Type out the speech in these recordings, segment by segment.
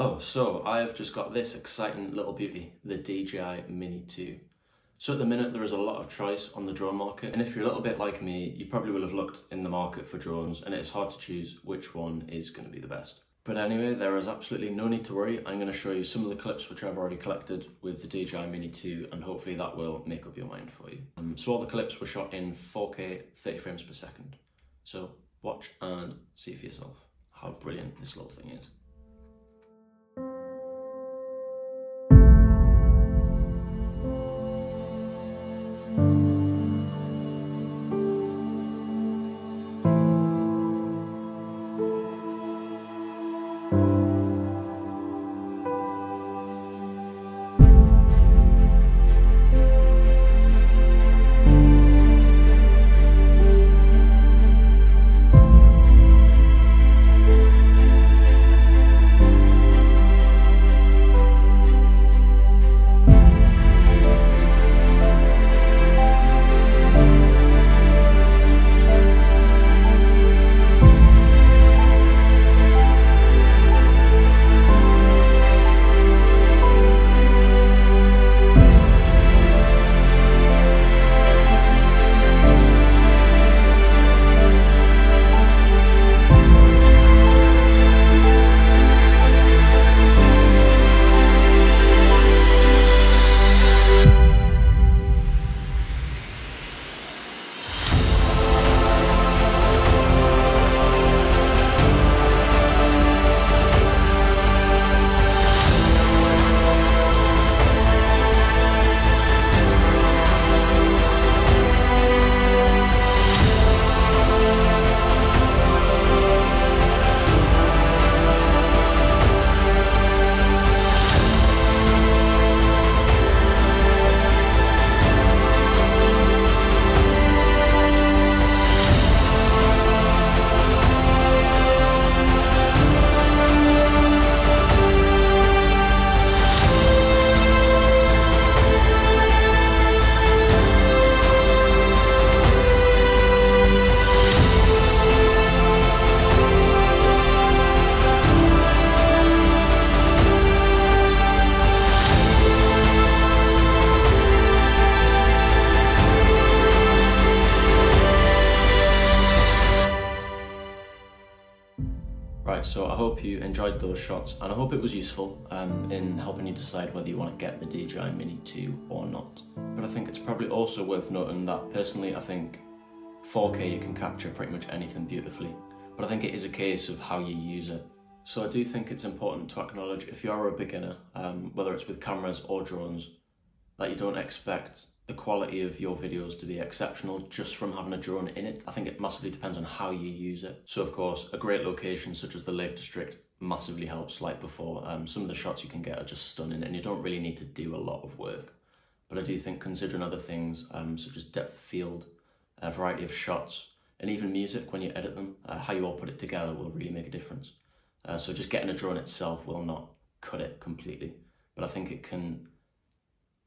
Hello, so I've just got this exciting little beauty, the DJI Mini 2. So at the minute there is a lot of choice on the drone market, and if you're a little bit like me, you probably will have looked in the market for drones and it's hard to choose which one is going to be the best. But anyway, there is absolutely no need to worry. I'm going to show you some of the clips which I've already collected with the DJI Mini 2, and hopefully that will make up your mind for you. So all the clips were shot in 4K 30 frames per second. So watch and see for yourself how brilliant this little thing is. Right, so I hope you enjoyed those shots, and I hope it was useful in helping you decide whether you want to get the DJI Mini 2 or not. But I think it's probably also worth noting that personally I think 4K you can capture pretty much anything beautifully, but I think it is a case of how you use it. So I do think it's important to acknowledge, if you are a beginner, whether it's with cameras or drones, that you don't expect the quality of your videos to be exceptional just from having a drone in it. I think it massively depends on how you use it. So of course, a great location such as the Lake District massively helps, like before. Some of the shots you can get are just stunning and you don't really need to do a lot of work. But I do think considering other things such as depth of field, a variety of shots, and even music when you edit them, how you all put it together will really make a difference. So just getting a drone itself will not cut it completely, but I think it can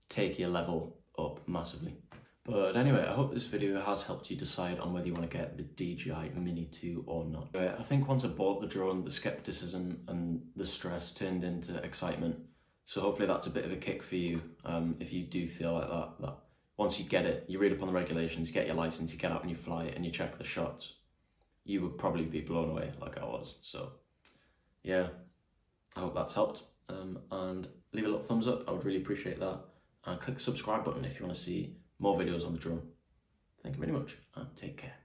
take your level up massively. But anyway, I hope this video has helped you decide on whether you want to get the DJI Mini 2 or not. I think once I bought the drone, the skepticism and the stress turned into excitement. So hopefully that's a bit of a kick for you if you do feel like that once you get it, you read up on the regulations, you get your license, you get out and you fly it and you check the shots, you would probably be blown away like I was. So yeah, I hope that's helped. And leave a little thumbs up, I would really appreciate that. And click the subscribe button if you want to see more videos on the drone. Thank you very much and take care.